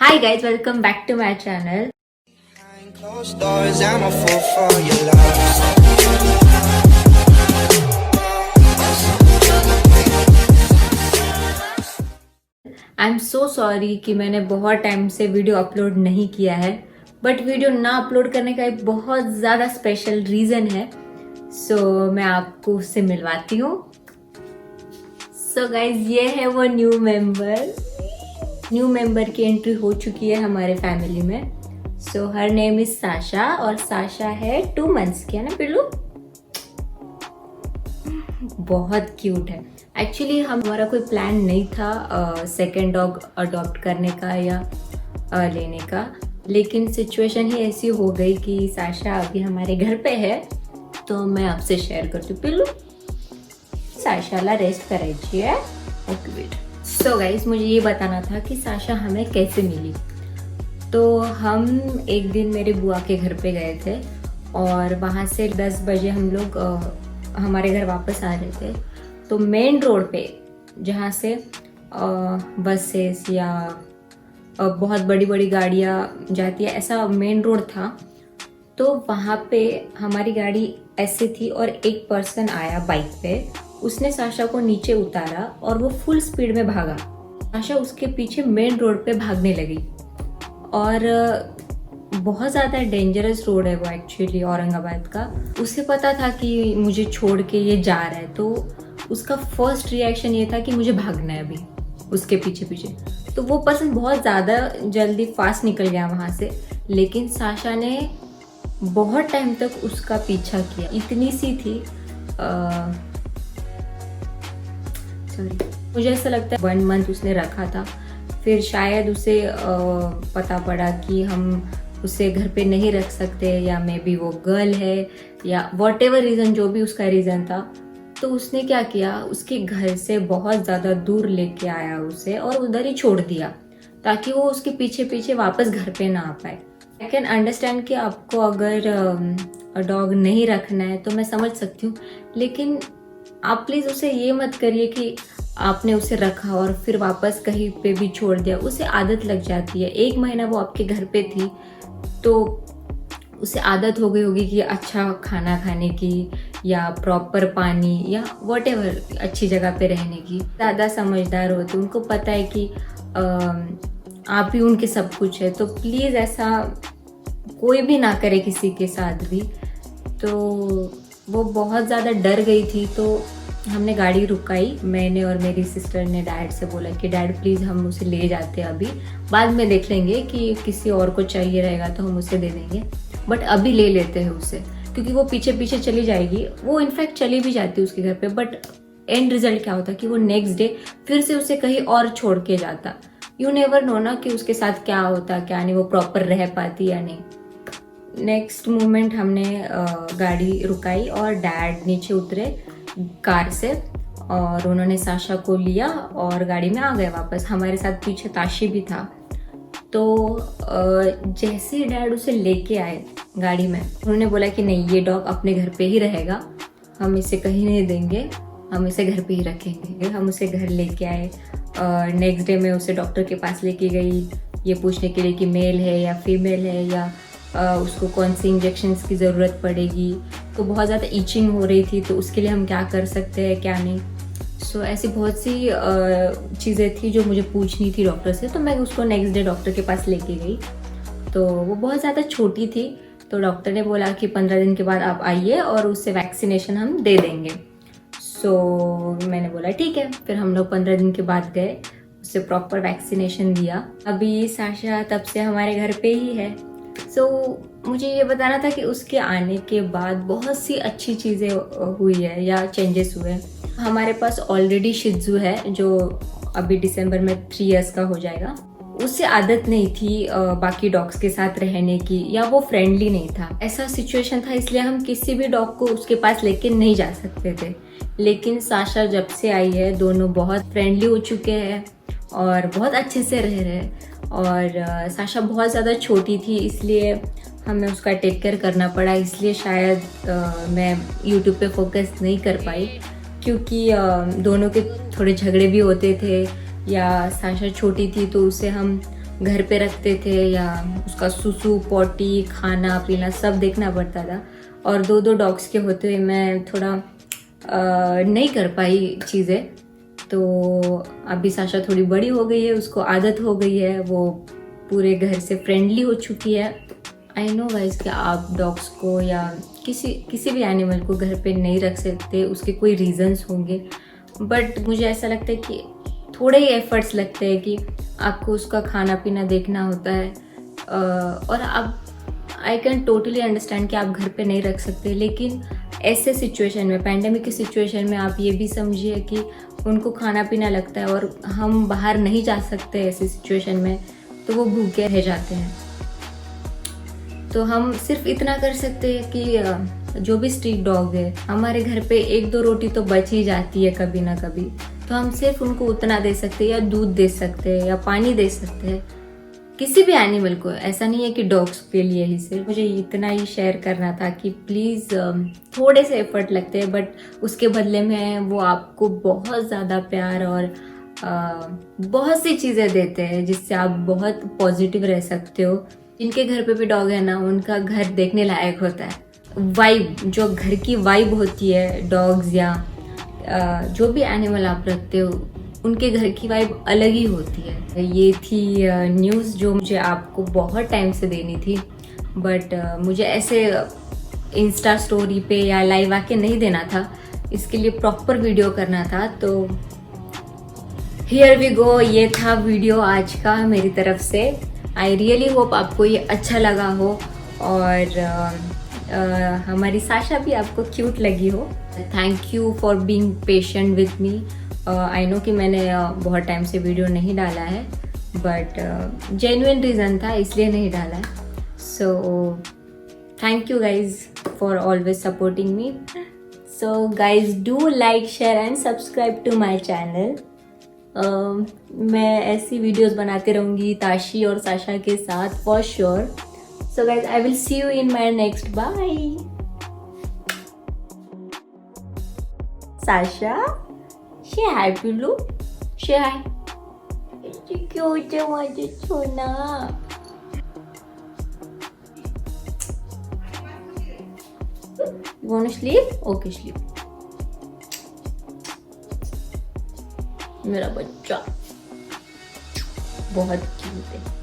Hi guys, welcome back to my channel. Behind closed doors, I'm a fool for your love. I'm so sorry कि मैंने बहुत time से video upload नहीं किया है, but video ना अपलोड करने का एक बहुत ज़्यादा स्पेशल रीज़न है. मैं आपको उससे मिलवाती हूँ. गाइज, ये है वो न्यू मेंबर की एंट्री हो चुकी है हमारे फैमिली में. हर नेम इज साशा और साशा है 2 months की, है ना पिल्लू? बहुत क्यूट है. एक्चुअली हमारा कोई प्लान नहीं था सेकेंड डॉग अडॉप्ट करने का या लेने का, लेकिन सिचुएशन ही ऐसी हो गई कि साशा अभी हमारे घर पे है, तो मैं आपसे शेयर करती हूँ. पिल्लू, साशाला रेस्ट करायची है. Okay wait. गाइस, मुझे ये बताना था कि साशा हमें कैसे मिली. तो हम एक दिन मेरे बुआ के घर पे गए थे और वहाँ से 10 बजे हम लोग हमारे घर वापस आ रहे थे. तो मेन रोड पे जहाँ से बसेस या बहुत बड़ी बड़ी गाड़ियाँ जाती है, ऐसा मेन रोड था. तो वहाँ पे हमारी गाड़ी ऐसे थी और एक पर्सन आया बाइक पे. उसने साशा को नीचे उतारा और वो फुल स्पीड में भागा. साशा उसके पीछे मेन रोड पे भागने लगी और बहुत ज़्यादा डेंजरस रोड है वो एक्चुअली औरंगाबाद का. उसे पता था कि मुझे छोड़ के ये जा रहा है, तो उसका फर्स्ट रिएक्शन ये था कि मुझे भागना है अभी उसके पीछे पीछे. तो वो पर्सन बहुत ज़्यादा जल्दी फास्ट निकल गया वहाँ से, लेकिन साशा ने बहुत टाइम तक उसका पीछा किया. इतनी सी थी, मुझे ऐसा लगता है 1 month उसने रखा था. फिर शायद उसे पता पड़ा कि हम उसे घर पे नहीं रख सकते, या मे बी वो गर्ल है, या वॉट एवर रीज़न, जो भी उसका रीज़न था. तो उसने क्या किया, उसके घर से बहुत ज़्यादा दूर लेके आया उसे और उधर ही छोड़ दिया, ताकि वो उसके पीछे पीछे वापस घर पे ना आ पाए. आई कैन अंडरस्टैंड कि आपको अगर डॉग नहीं रखना है तो मैं समझ सकती हूँ, लेकिन आप प्लीज़ उसे ये मत करिए कि आपने उसे रखा और फिर वापस कहीं पे भी छोड़ दिया. उसे आदत लग जाती है. 1 महीना वो आपके घर पे थी, तो उसे आदत हो गई होगी कि अच्छा खाना खाने की, या प्रॉपर पानी, या वॉटेवर अच्छी जगह पे रहने की. ज़्यादा समझदार होते, उनको पता है कि आप ही उनके सब कुछ है. तो प्लीज़ ऐसा कोई भी ना करे किसी के साथ भी. तो वो बहुत ज़्यादा डर गई थी, तो हमने गाड़ी रुकाई. मैंने और मेरी सिस्टर ने डैड से बोला कि डैड प्लीज़ हम उसे ले जाते हैं, अभी बाद में देख लेंगे कि किसी और को चाहिए रहेगा तो हम उसे दे देंगे, बट अभी ले लेते हैं उसे, क्योंकि वो पीछे पीछे चली जाएगी. वो इनफैक्ट चली भी जाती उसके घर पे, बट एंड रिजल्ट क्या होता कि वो नेक्स्ट डे फिर से उसे कहीं और छोड़ के जाता. यू नेवर नो ना कि उसके साथ क्या होता क्या नहीं, वो प्रॉपर रह पाती या नहीं. नेक्स्ट मोमेंट हमने गाड़ी रुकाई और डैड नीचे उतरे कार से और उन्होंने साशा को लिया और गाड़ी में आ गए वापस. हमारे साथ पीछे ताशी भी था. तो जैसे ही डैड उसे लेके आए गाड़ी में, उन्होंने बोला कि नहीं, ये डॉग अपने घर पे ही रहेगा, हम इसे कहीं नहीं देंगे, हम इसे घर पे ही रखेंगे. हम उसे घर लेके आए. नेक्स्ट डे मैं उसे डॉक्टर के पास लेके गई, ये पूछने के लिए कि मेल है या फीमेल है, या उसको कौन सी इंजेक्शन्स की ज़रूरत पड़ेगी. तो बहुत ज़्यादा ईचिंग हो रही थी, तो उसके लिए हम क्या कर सकते हैं क्या नहीं. ऐसी बहुत सी चीज़ें थी जो मुझे पूछनी थी डॉक्टर से. तो मैं उसको नेक्स्ट डे डॉक्टर के पास लेके गई. तो वो बहुत ज़्यादा छोटी थी, तो डॉक्टर ने बोला कि 15 दिन के बाद आप आइए और उससे वैक्सीनेशन हम दे देंगे. मैंने बोला ठीक है. फिर हम लोग 15 दिन के बाद गए, उससे प्रॉपर वैक्सीनेशन दिया. अभी साशा तब से हमारे घर पे ही है. मुझे ये बताना था कि उसके आने के बाद बहुत सी अच्छी चीज़ें हुई है या चेंजेस हुए. हमारे पास ऑलरेडी शित्जू है जो अभी दिसंबर में 3 years का हो जाएगा. उससे आदत नहीं थी बाकी डॉग्स के साथ रहने की, या वो फ्रेंडली नहीं था. ऐसा सिचुएशन था, इसलिए हम किसी भी डॉग को उसके पास लेके नहीं जा सकते थे. लेकिन साशा जब से आई है, दोनों बहुत फ्रेंडली हो चुके हैं और बहुत अच्छे से रह रहे हैं. और साशा बहुत ज़्यादा छोटी थी, इसलिए हमें उसका टेक केयर करना पड़ा. इसलिए शायद मैं यूट्यूब पे फोकस नहीं कर पाई, क्योंकि दोनों के थोड़े झगड़े भी होते थे, या साशा छोटी थी तो उसे हम घर पे रखते थे या उसका सुसु पॉटी खाना पीना सब देखना पड़ता था। और 2 डॉग्स के होते हुए मैं थोड़ा नहीं कर पाई चीज़ें। तो अभी साशा थोड़ी बड़ी हो गई है, उसको आदत हो गई है, वो पूरे घर से फ्रेंडली हो चुकी है। आई नो गाइस कि आप डॉग्स को या किसी भी एनिमल को घर पे नहीं रख सकते, उसके कोई रीजंस होंगे। बट मुझे ऐसा लगता है कि थोड़े ही एफर्ट्स लगते हैं कि आपको उसका खाना पीना देखना होता है। और आप आई कैन टोटली अंडरस्टैंड कि आप घर पे नहीं रख सकते, लेकिन ऐसे सिचुएशन में, पैंडेमिक की सिचुएशन में आप ये भी समझिए कि उनको खाना पीना लगता है और हम बाहर नहीं जा सकते ऐसी सिचुएशन में, तो वो भूखे रह जाते हैं। तो हम सिर्फ इतना कर सकते हैं कि जो भी स्ट्रीट डॉग है, हमारे घर पे 1-2 रोटी तो बच ही जाती है कभी ना कभी, तो हम सिर्फ उनको उतना दे सकते हैं, या दूध दे सकते हैं या पानी दे सकते हैं, किसी भी एनिमल को। ऐसा नहीं है कि डॉग्स के लिए ही सिर्फ। मुझे इतना ही शेयर करना था कि प्लीज़ थोड़े से एफर्ट लगते हैं, बट उसके बदले में वो आपको बहुत ज़्यादा प्यार और बहुत सी चीज़ें देते हैं जिससे आप बहुत पॉजिटिव रह सकते हो। जिनके घर पे भी डॉग है ना, उनका घर देखने लायक होता है। वाइब, जो घर की वाइब होती है, डॉग्स या जो भी एनिमल आप रखते हो, उनके घर की वाइब अलग ही होती है। ये थी न्यूज़ जो मुझे आपको बहुत टाइम से देनी थी, बट मुझे ऐसे इंस्टा स्टोरी पे या लाइव आके नहीं देना था, इसके लिए प्रॉपर वीडियो करना था। तो हियर वी गो, ये था वीडियो आज का मेरी तरफ से। आई रियली होप आपको ये अच्छा लगा हो और हमारी साशा भी आपको क्यूट लगी हो। Thank you for being patient with me. I know कि मैंने बहुत टाइम से वीडियो नहीं डाला है, बट जेन्युइन रीज़न था इसलिए नहीं डाला है। So thank you guys for always supporting me. So guys do like, share and subscribe to my channel. मैं ऐसी वीडियोस बनाते रहूँगी ताशी और साशा के साथ for sure. So guys I will see you in my next. Bye Sasha, say hi पिल्लू, say hi. It's cute, माझे सोना. You want to sleep? Okay, sleep. मेरा बच्चा बहुत क्यूट है।